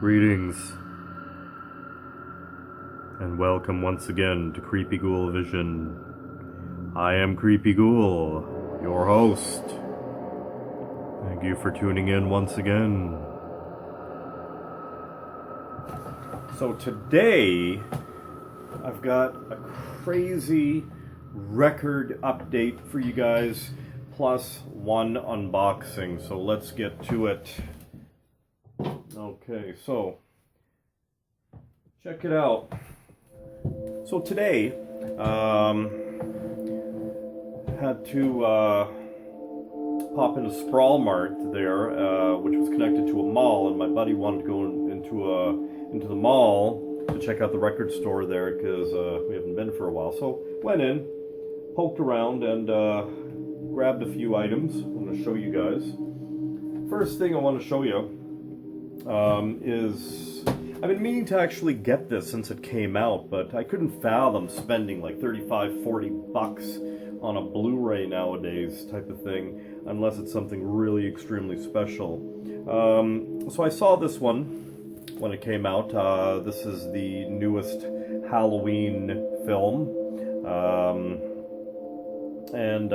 Greetings, and welcome once again to Creepy Ghoul Vision. I am Creepy Ghoul, your host. Thank you for tuning in once again. So today, I've got a crazy record update for you guys, plus one unboxing, so let's get to it. Okay, so check it out. So today, had to pop into Sprawl Mart there, which was connected to a mall, and my buddy wanted to go into the mall to check out the record store there because we haven't been for a while. So went in, poked around, and grabbed a few items. I'm going to show you guys. First thing I want to show you is I've been meaning to actually get this since it came out, but I couldn't fathom spending like 35, 40 bucks on a Blu-ray nowadays type of thing, unless it's something really extremely special. So I saw this one when it came out. This is the newest Halloween film. And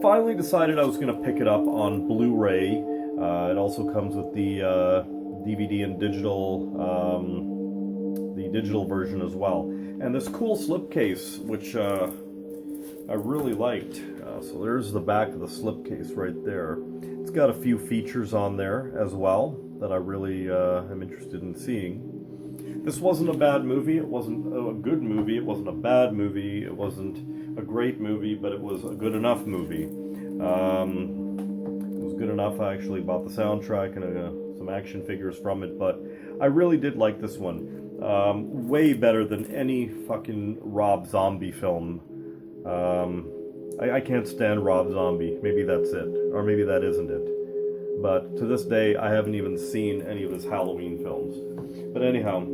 finally decided I was going to pick it up on Blu-ray. It also comes with the DVD and digital, the digital version as well. And this cool slipcase, which I really liked. So there's the back of the slipcase right there. It's got a few features on there as well that I really am interested in seeing. This wasn't a bad movie. It wasn't a good movie. It wasn't a bad movie. It wasn't a great movie, but it was a good enough movie. It was good enough. I actually bought the soundtrack and some action figures from it, but I really did like this one. Way better than any fucking Rob Zombie film. I can't stand Rob Zombie. Maybe that's it. Or maybe that isn't it. But to this day, I haven't even seen any of his Halloween films. But anyhow,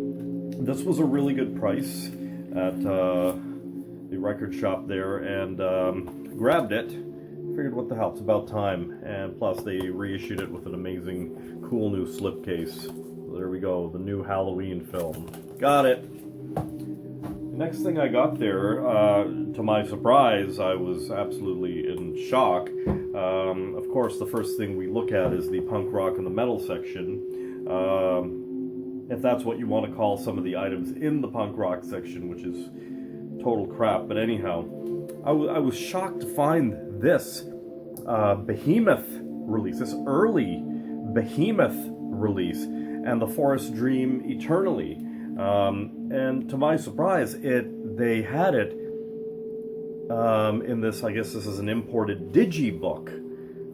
this was a really good price at the record shop there, and grabbed it. Figured, what the hell, it's about time. And plus, they reissued it with an amazing, cool new slipcase. So there we go, the new Halloween film. Got it. Next thing I got there, to my surprise, I was absolutely in shock. Of course, the first thing we look at is the punk rock and the metal section. If that's what you want to call some of the items in the punk rock section, which is total crap. But anyhow, I was shocked to find this Behemoth release, this early Behemoth release, and the Forest Dream Eternally. And to my surprise, they had it in this, I guess this is an imported digibook,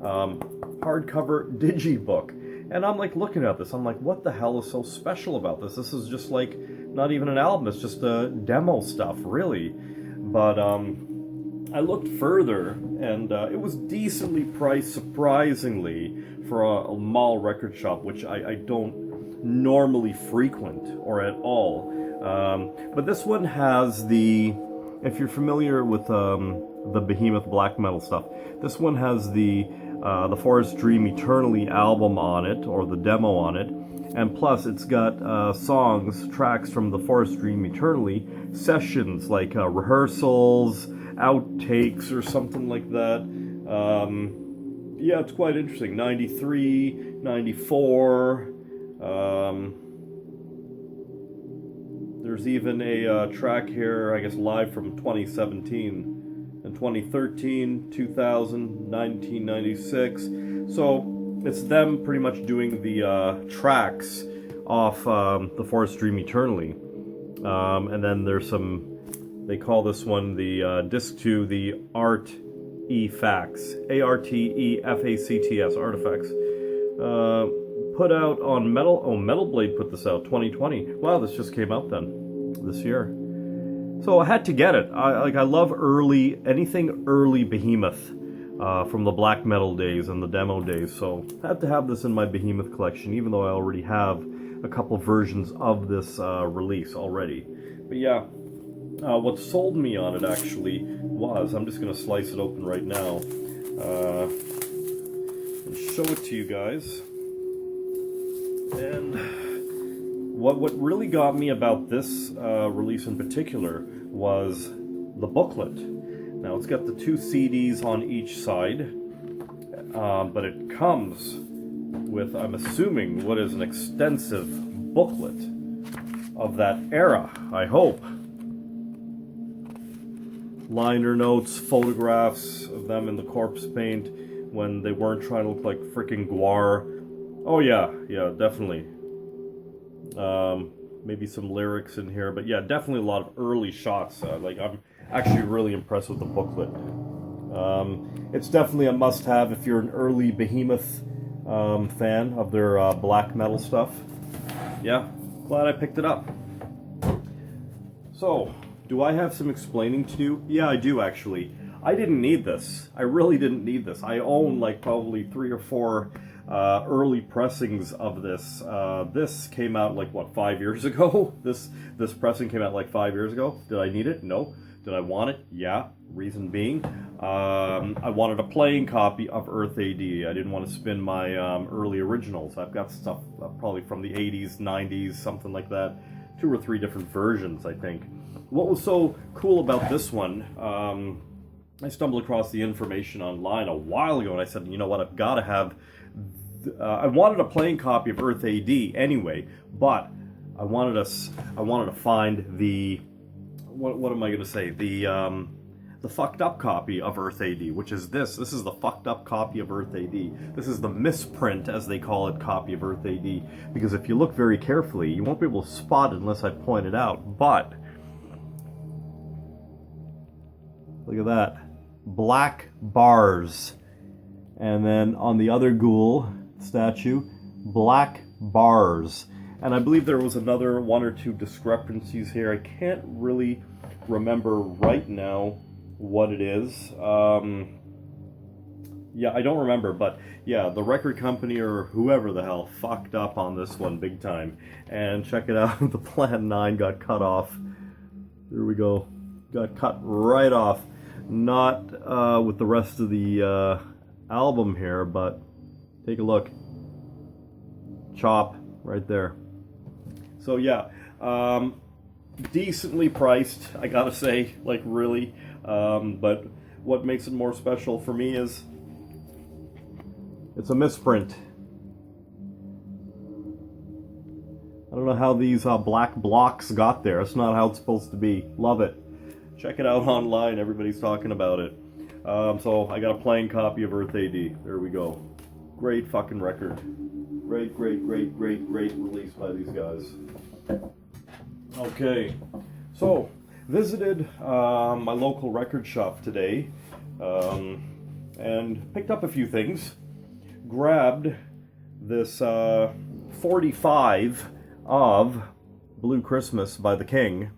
hardcover digibook. And I'm like looking at this, I'm like, what the hell is so special about this? This is just like, not even an album, it's just demo stuff, really. But I looked further, and it was decently priced, surprisingly, for a mall record shop, which I don't normally frequent, or at all. But this one has the, if you're familiar with the Behemoth black metal stuff, this one has the Forest Dream Eternally album on it, or the demo on it, and plus it's got tracks from the Forest Dream Eternally sessions, like rehearsals, outtakes, or something like that. Yeah, it's quite interesting. 93, 94. There's even a track here, I guess, live from 2017. In 2013, 2000, 1996. So it's them pretty much doing the tracks off the Forest Dream Eternally. And then there's some, they call this one the disc 2, the Artifacts. A-R-T-E-F-A-C-T-S, Artifacts. Put out on Metal, Metal Blade put this out, 2020. Wow, this just came out then, this year. So I had to get it. I love anything early Behemoth from the black metal days and the demo days. So I had to have this in my Behemoth collection, even though I already have a couple versions of this release already. But yeah, what sold me on it actually was, I'm just going to slice it open right now and show it to you guys. And What really got me about this release in particular was the booklet. Now it's got the 2 CDs on each side, but it comes with, I'm assuming, what is an extensive booklet of that era, I hope. Liner notes, photographs of them in the corpse paint when they weren't trying to look like freaking Guar. Oh yeah, definitely. Maybe some lyrics in here, but yeah, definitely a lot of early shots. Like, I'm actually really impressed with the booklet. It's definitely a must-have if you're an early Behemoth fan of their black metal stuff. Yeah, glad I picked it up. So, do I have some explaining to do? Yeah, I do actually. I didn't need this. I really didn't need this. I own like probably 3 or 4 early pressings of this. This came out like, what, 5 years ago? This pressing came out like 5 years ago. Did I need it? No. Did I want it? Yeah. Reason being, I wanted a playing copy of Earth AD. I didn't want to spin my early originals. I've got stuff probably from the 80s, 90s, something like that. 2 or 3 different versions, I think. What was so cool about this one, I stumbled across the information online a while ago, and I said, you know what, I've got to have... I wanted a playing copy of Earth AD anyway, but I wanted to find the... What am I going to say? The fucked up copy of Earth AD, which is this. This is the fucked up copy of Earth AD. This is the misprint, as they call it, copy of Earth AD. Because if you look very carefully, you won't be able to spot it unless I point it out. But look at that. Black bars. And then on the other ghoul statue, black bars. And I believe there was another 1 or 2 discrepancies here. I can't really remember right now what it is. Yeah, I don't remember, but yeah, the record company or whoever the hell fucked up on this one big time. And check it out, the Plan 9 got cut off. There we go. Got cut right off. Not with the rest of the album here, but take a look. Chop right there. So yeah, decently priced, I gotta say, like really. But what makes it more special for me is it's a misprint. I don't know how these black blocks got there. It's not how it's supposed to be. Love it. Check it out online. Everybody's talking about it. So I got a playing copy of Earth AD. There we go. Great fucking record. Great release by these guys. Okay, so visited my local record shop today and picked up a few things. Grabbed this 45 of Blue Christmas by the King.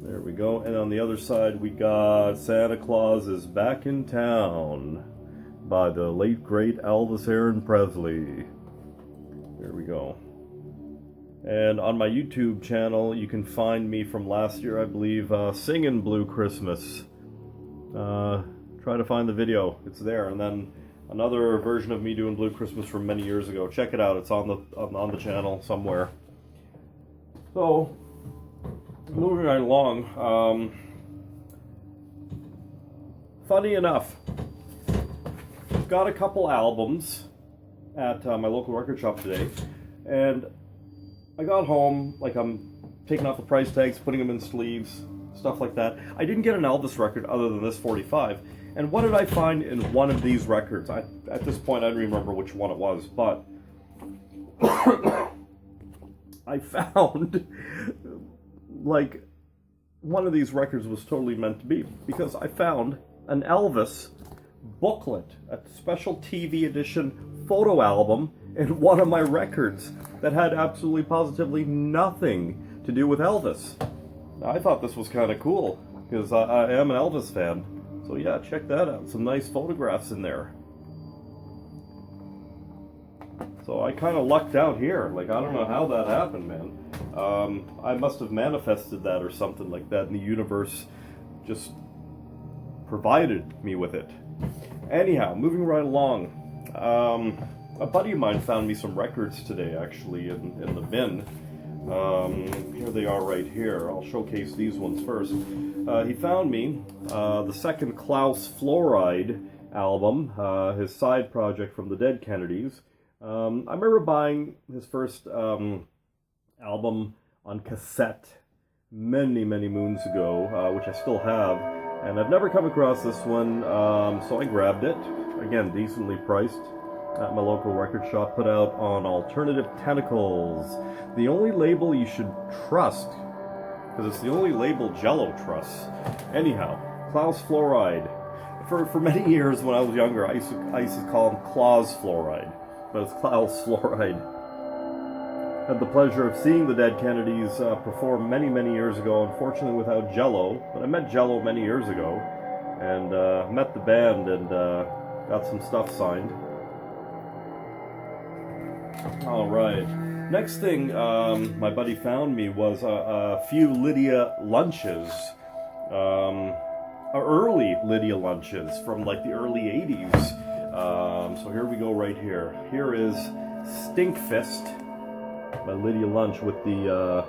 There we go. And on the other side we got Santa Claus is Back in Town by the late great Elvis Aaron Presley. There we go. And on my YouTube channel, you can find me from last year, I believe, singing Blue Christmas. Try to find the video. It's there. And then another version of me doing Blue Christmas from many years ago. Check it out. It's on the channel somewhere. So, moving right along. Funny enough, got a couple albums at my local record shop today, and I got home, like I'm taking off the price tags, putting them in sleeves, stuff like that. I didn't get an Elvis record other than this 45, and what did I find in one of these records? At this point I don't even remember which one it was, but I found like one of these records was totally meant to be, because I found an Elvis booklet, a special TV edition photo album in one of my records that had absolutely positively nothing to do with Elvis. I thought this was kind of cool because I am an Elvis fan. So yeah, check that out. Some nice photographs in there. So I kind of lucked out here. Like, I don't know how that happened, man. I must have manifested that or something like that, and the universe just provided me with it. Anyhow, moving right along. A buddy of mine found me some records today, actually, in the bin. Here they are right here. I'll showcase these ones first. He found me the second Klaus Fluoride album, his side project from the Dead Kennedys. I remember buying his first album on cassette many moons ago, which I still have, and I've never come across this one, so I grabbed it. Again, decently priced at my local record shop, put out on Alternative Tentacles, the only label you should trust, because it's the only label Jello trusts. Anyhow, Klaus Fluoride. For many years when I was younger, I used to call him Klaus Fluoride, but it's Klaus Fluoride. Had the pleasure of seeing the Dead Kennedys perform many years ago, unfortunately without Jello, but I met Jello many years ago, and met the band and got some stuff signed. Alright, next thing my buddy found me was a few Lydia Lunches, early Lydia Lunches from like the early 80s. So here we go right here. Here is Stinkfist by Lydia Lunch with the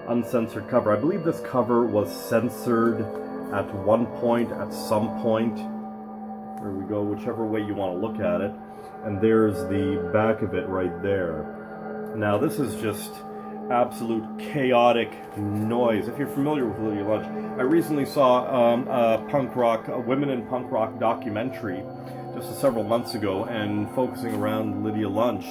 uncensored cover. I believe this cover was censored at one point, at some point. There we go, whichever way you want to look at it. And there's the back of it right there. Now this is just absolute chaotic noise. If you're familiar with Lydia Lunch, I recently saw a women in punk rock documentary just several months ago, and focusing around Lydia Lunch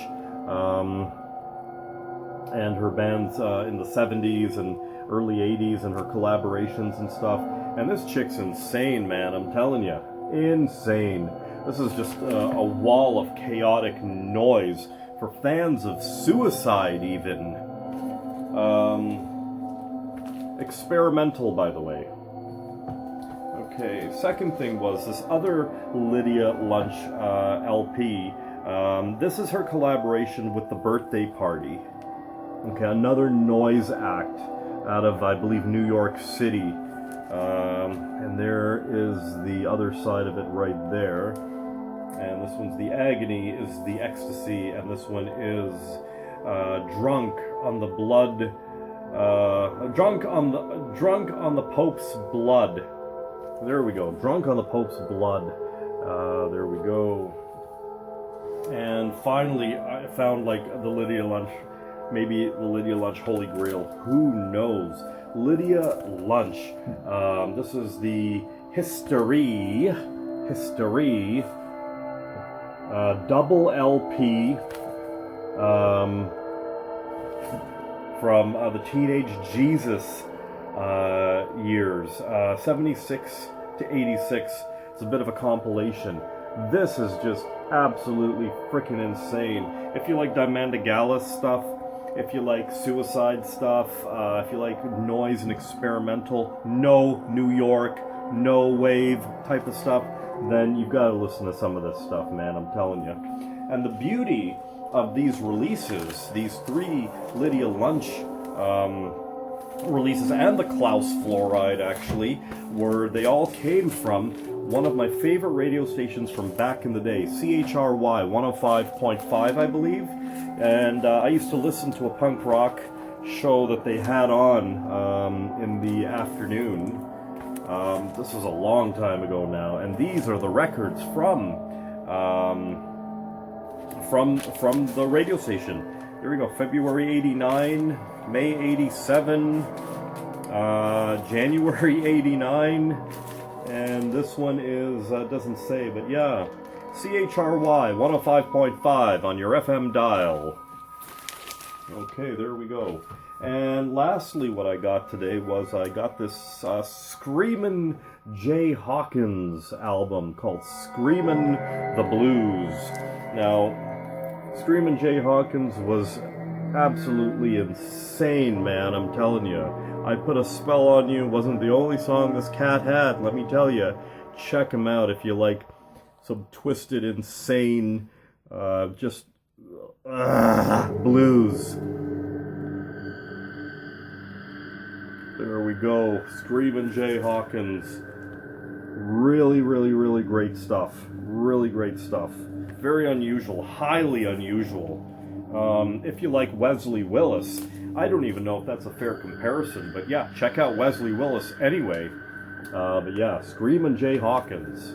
and her bands in the 70s and early 80s and her collaborations and stuff. And this chick's insane, man, I'm telling you. Insane. This is just a wall of chaotic noise for fans of Suicide, even. Experimental, by the way. Okay, second thing was this other Lydia Lunch LP. This is her collaboration with The Birthday Party. Okay, another noise act out of, I believe, New York City. And there is the other side of it right there. And this one's The Agony, is The Ecstasy, and this one is Drunk on the Blood, Drunk on the Pope's Blood. There we go, Drunk on the Pope's Blood. There we go. And finally, I found like the Lydia Lunch, maybe the Lydia Lunch Holy Grail. Who knows? Lydia Lunch. This is the History. Double LP from the Teenage Jesus years, 76 to 86. It's a bit of a compilation. This is just absolutely freaking insane. If you like Diamanda Gallus stuff, if you like Suicide stuff, if you like noise and experimental, no New York, no wave type of stuff, then you've got to listen to some of this stuff, man, I'm telling you. And the beauty of these releases, these three Lydia Lunch releases, and the Klaus Fluoride, actually, were they all came from one of my favorite radio stations from back in the day, CHRY 105.5, I believe. And I used to listen to a punk rock show that they had on in the afternoon. This was a long time ago now, and these are the records from the radio station. Here we go, February 89, May 87, January 89, and this one is, doesn't say, but yeah, CHRY 105.5 on your FM dial. Okay, there we go. And lastly, what I got today was I got this Screamin' Jay Hawkins album called Screamin' the Blues. Now, Screamin' Jay Hawkins was absolutely insane, man, I'm telling you. I Put a Spell on You wasn't the only song this cat had, let me tell you. Check him out if you like some twisted, insane, just blues. There we go, Screamin' Jay Hawkins. Really great stuff. Really great stuff. Very unusual, highly unusual. If you like Wesley Willis, I don't even know if that's a fair comparison, but yeah, check out Wesley Willis anyway. But yeah, Screamin' Jay Hawkins.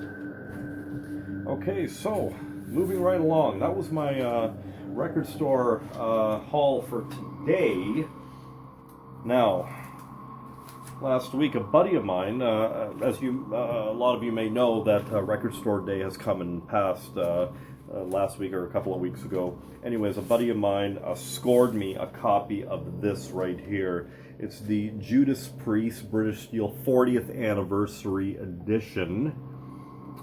Okay, so moving right along. That was my record store haul for today. Now, last week, a buddy of mine, as a lot of you may know, that record store day has come and passed last week or a couple of weeks ago. Anyways, a buddy of mine scored me a copy of this right here. It's the Judas Priest British Steel 40th Anniversary Edition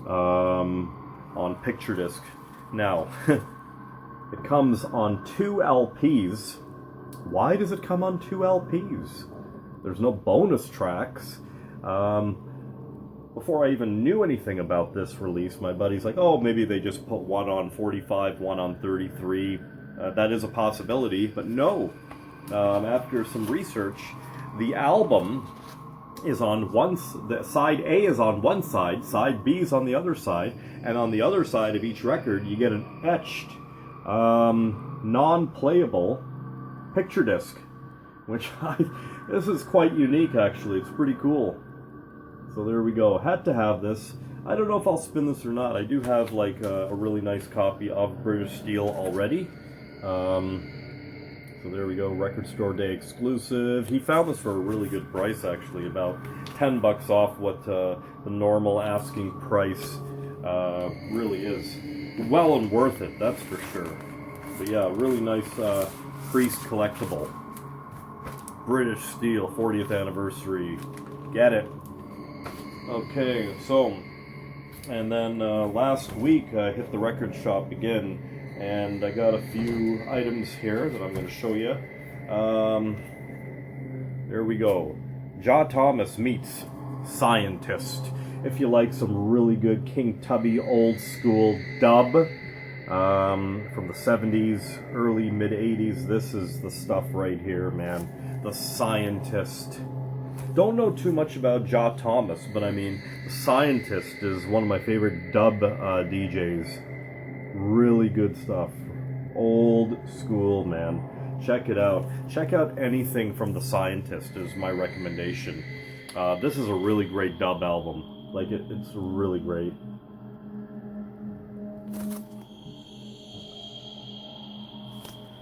on picture disc. Now, it comes on 2 LPs. Why does it come on 2 LPs? There's no bonus tracks. Before I even knew anything about this release, my buddy's like, oh, maybe they just put one on 45, one on 33. That is a possibility, but no. After some research, the album is on side A is on one side, side B is on the other side, and on the other side of each record, you get an etched, non-playable picture disc, which this is quite unique actually. It's pretty cool. So there we go. Had to have this. I don't know if I'll spin this or not. I do have like a really nice copy of British Steel already. So there we go. Record Store Day exclusive. He found this for a really good price actually, about $10 off what the normal asking price really is. Well and worth it, that's for sure. But yeah, really nice Priest collectible. British Steel 40th anniversary. Get it. Okay, so, and then last week I hit the record shop again, and I got a few items here that I'm going to show you. There we go. Jah Thomas meets Scientist. If you like some really good King Tubby old school dub from the 70s, early mid 80s, this is the stuff right here, man. The Scientist. Don't know too much about Jah Thomas, but I mean, The Scientist is one of my favorite dub DJs. Really good stuff. Old school, man. Check it out. Check out anything from The Scientist is my recommendation. This is a really great dub album. Like, it's really great.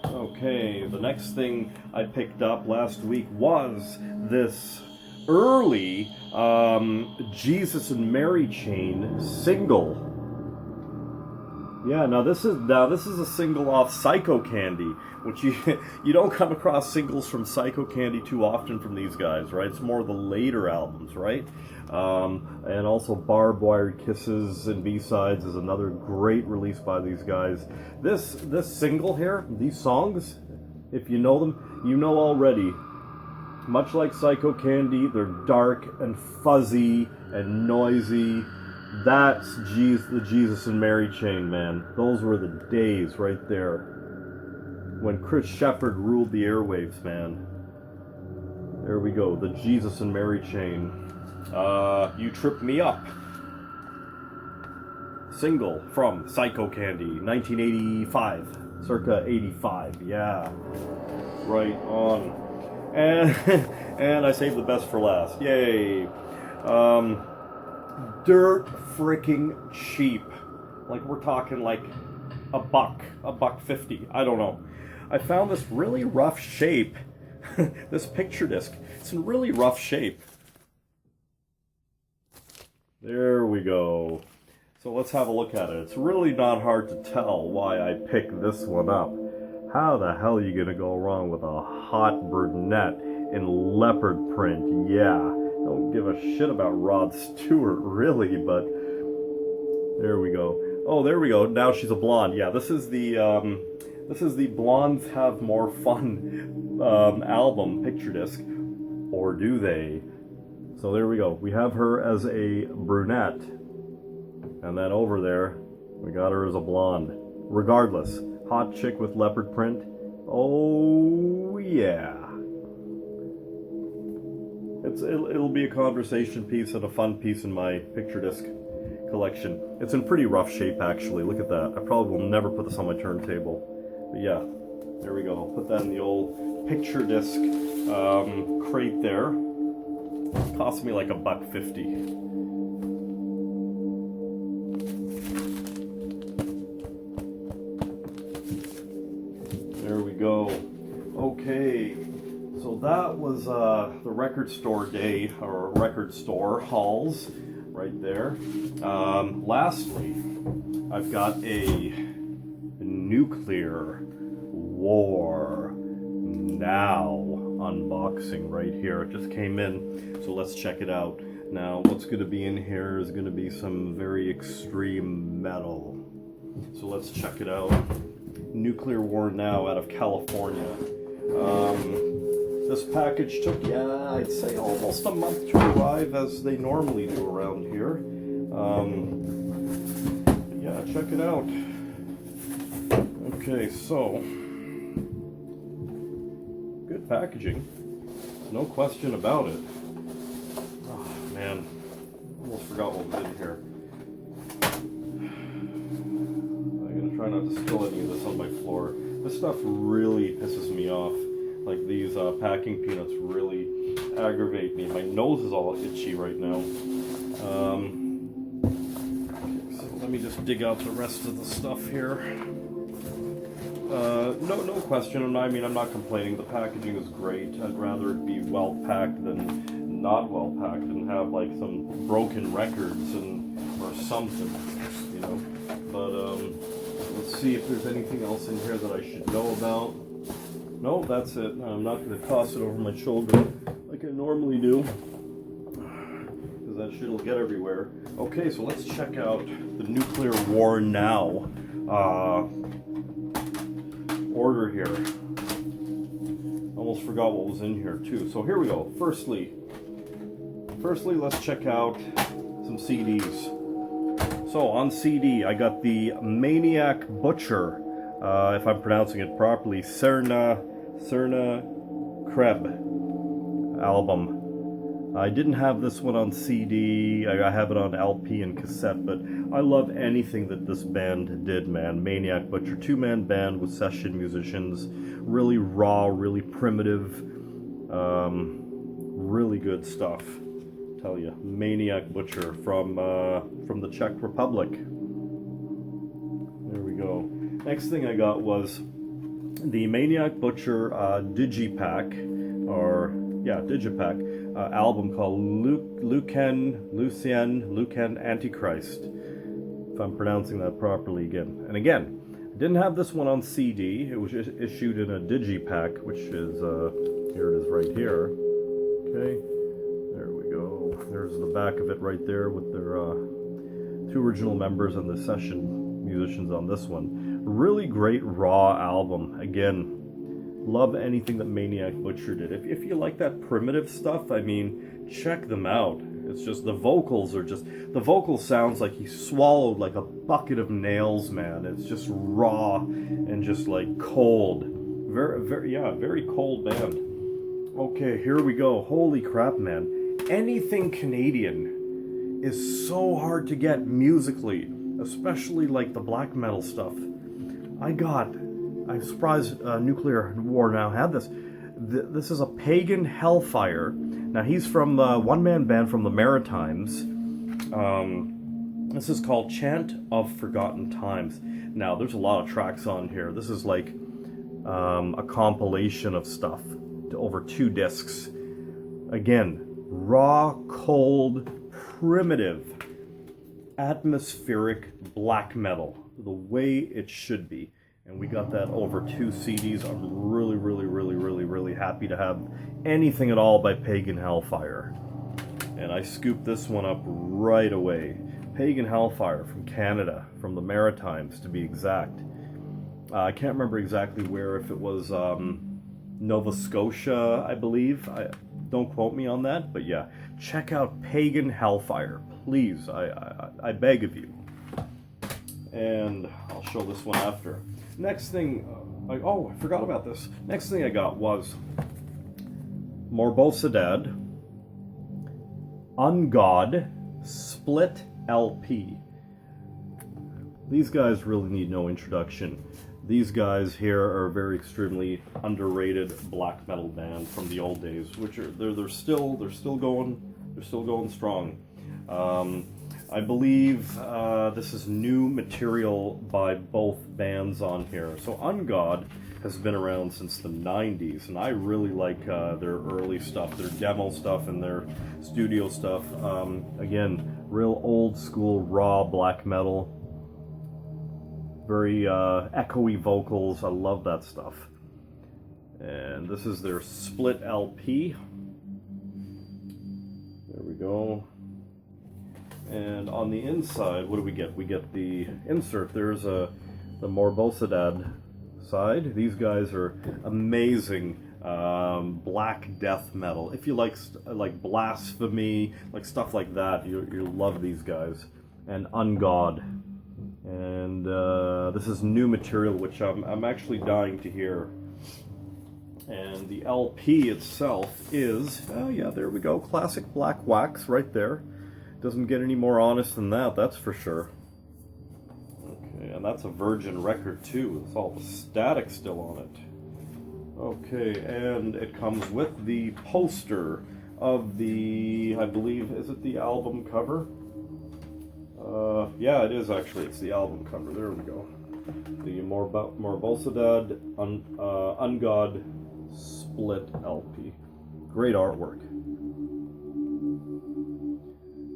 Okay, the next thing I picked up last week was this early Jesus and Mary Chain single. Yeah, now this is a single off Psycho Candy, which you don't come across singles from Psycho Candy too often from these guys, right? It's more of the later albums, right? And also Barbed Wire Kisses and B-Sides is another great release by these guys. This single here, these songs, if you know them, you know already. Much like Psycho Candy, they're dark and fuzzy and noisy. That's the Jesus and Mary Chain, man. Those were the days right there when Chris Shepherd ruled the airwaves, man. There we go, the Jesus and Mary Chain. You Trip Me Up. Single from Psycho Candy, 1985, circa 85, yeah. Right on. And I saved the best for last. Yay. Dirt freaking cheap. Like, we're talking like $1.50. I don't know. I found this really rough shape. This picture disc. It's in really rough shape. There we go. So let's have a look at it. It's really not hard to tell why I picked this one up. How the hell are you gonna go wrong with a hot brunette in leopard print? Yeah, don't give a shit about Rod Stewart, really, but there we go. Oh, there we go. Now she's a blonde. Yeah, this is the Blondes Have More Fun album picture disc, or do they? So there we go. We have her as a brunette, and then over there we got her as a blonde. Regardless, hot chick with leopard print. Oh yeah. It'll be a conversation piece and a fun piece in my picture disc collection. It's in pretty rough shape, actually. Look at that. I probably will never put this on my turntable. But yeah, there we go. I'll put that in the old picture disc crate there. It cost me like $1.50. There we go. Okay, so that was the record store day, or record store hauls right there. Lastly, I've got a Nuclear War Now unboxing right here. It just came in, so let's check it out. Now, what's going to be in here is going to be some very extreme metal. So let's check it out. Nuclear War Now out of California. This package took, yeah, I'd say almost a month to arrive, as they normally do around here. Yeah, check it out. Okay, so good packaging, no question about it. Oh man, almost forgot what was in here. Try not to spill any of this on my floor. This stuff really pisses me off. Like these packing peanuts really aggravate me. My nose is all itchy right now. Okay, so let me just dig out the rest of the stuff here. No question. I'm not complaining. The packaging is great. I'd rather it be well packed than not well packed and have like some broken records or something, you know. But let's see if there's anything else in here that I should know about. No, that's it. I'm not going to toss it over my shoulder like I normally do, because that shit will get everywhere. Okay, so let's check out the Nuclear War Now order here. Almost forgot what was in here too. So here we go. Firstly, let's check out some CDs. So on CD, I got the Maniac Butcher, if I'm pronouncing it properly, Cerna Kreb album. I didn't have this one on CD. I have it on LP and cassette, but I love anything that this band did, man. Maniac Butcher, two-man band with session musicians, really raw, really primitive, really good stuff. Tell you, Maniac Butcher from the Czech Republic. There we go. Next thing I got was the Maniac Butcher Digipack, Digipack album called Lucien Antichrist, if I'm pronouncing that properly again. And again, I didn't have this one on CD. It was issued in a Digipack, which is here it is right here. Okay. There's the back of it right there with their two original members and the session musicians on this one. Really great raw album. Again, love anything that Maniac Butcher did. If you like that primitive stuff, I mean, check them out. It's just the vocals sounds like he swallowed like a bucket of nails, man. It's just raw and just like cold. Very cold band. Okay, here we go. Holy crap, man. Anything Canadian is so hard to get musically, especially like the black metal stuff. I'm surprised Nuclear War Now had this. This is a Pagan Hellfire. Now he's from the one-man band from the Maritimes. This is called Chant of Forgotten Times. Now there's a lot of tracks on here. This is like a compilation of stuff to over 2 discs. Again, raw, cold, primitive, atmospheric black metal, the way it should be. And we got that over 2 CDs. I'm really happy to have anything at all by Pagan Hellfire. And I scooped this one up right away. Pagan Hellfire from Canada, from the Maritimes to be exact. I can't remember exactly where, if it was Nova Scotia, I believe. Don't quote me on that, but yeah, check out Pagan Hellfire, please. I beg of you. And I'll show this one after. Next thing, I forgot about this. Next thing I got was Morbosidad, Ungod, Split LP. These guys really need no introduction. These guys here are a very extremely underrated black metal band from the old days, which are they're still going strong. I believe this is new material by both bands on here. So Ungod has been around since the 90s, and I really like their early stuff, their demo stuff and their studio stuff. Again, real old school raw black metal. Very echoey vocals. I love that stuff. And this is their split LP. There we go. And on the inside, what do we get? We get the insert. There's the Morbosidad side. These guys are amazing black death metal. If you like Blasphemy, like stuff like that, you love these guys. And Ungod. And this is new material, which I'm actually dying to hear. And the LP itself is, oh yeah, there we go, classic black wax right there. Doesn't get any more honest than that, that's for sure. Okay, and that's a virgin record too. It's all the static still on it. Okay, and it comes with the poster of the, I believe, is it the album cover? Yeah, it is actually. It's the album cover. There we go. The Morbosidad Ungod split LP. Great artwork.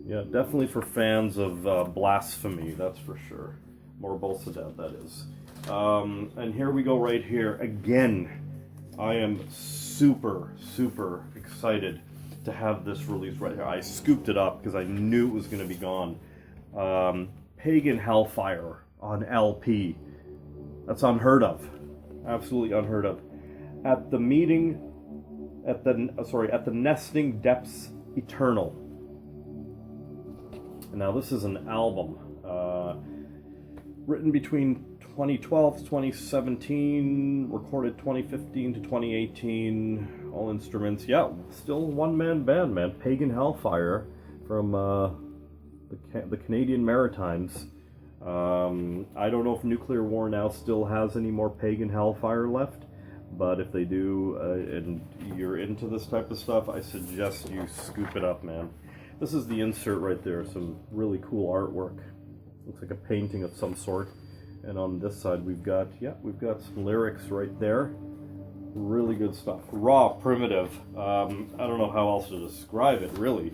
Yeah, definitely for fans of Blasphemy, that's for sure. Morbosidad, that is. And here we go right here. Again, I am super excited to have this release right here. I scooped it up because I knew it was going to be gone. Pagan Hellfire on LP. That's unheard of. Absolutely unheard of. At the meeting, at the Nesting Depths Eternal. And now this is an album written between 2012 to 2017, recorded 2015 to 2018, all instruments. Yeah, still a one-man band, man. Pagan Hellfire from the Canadian Maritimes. I don't know if Nuclear War Now still has any more Pagan Hellfire left, but if they do, and you're into this type of stuff, I suggest you scoop it up, man. This is the insert right there, some really cool artwork. Looks like a painting of some sort. And on this side we've got some lyrics right there. Really good stuff. Raw, primitive. I don't know how else to describe it, really.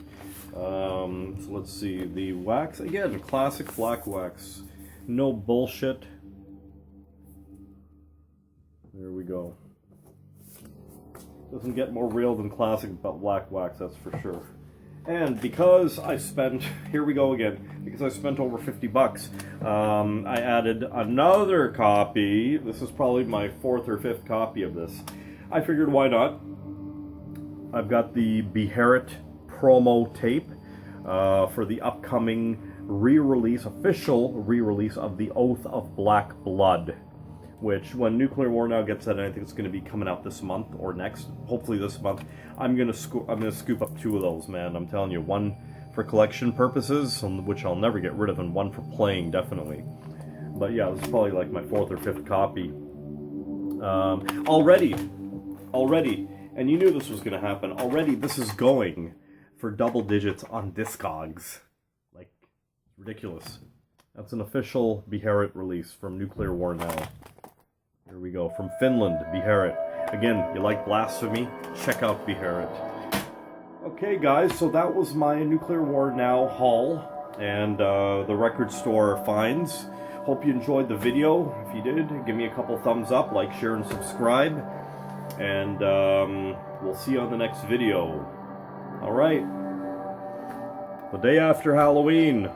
So let's see, the wax, again, classic black wax. No bullshit. There we go. Doesn't get more real than classic black wax, that's for sure. And because I spent, here we go again, because I spent over $50, I added another copy. This is probably my 4th or 5th copy of this. I figured, why not? I've got the Beherit promo tape for the upcoming re-release, official re-release of The Oath of Black Blood, which when Nuclear War Now gets that, I think it's going to be coming out this month or next, hopefully this month. I'm gonna scoop up 2 of those, man. I'm telling you, one for collection purposes, which I'll never get rid of, and one for playing, definitely. But yeah, this is probably like my 4th or 5th copy. Already, and you knew this was gonna happen. Already, this is going for double digits on Discogs. Like, ridiculous. That's an official Beherit release from Nuclear War Now. Here we go, from Finland, Beherit. Again, you like Blasphemy? Check out Beherit. Okay, guys, so that was my Nuclear War Now haul and the record store finds. Hope you enjoyed the video. If you did, give me a couple thumbs up, like, share, and subscribe. And we'll see you on the next video. All right. The day after Halloween.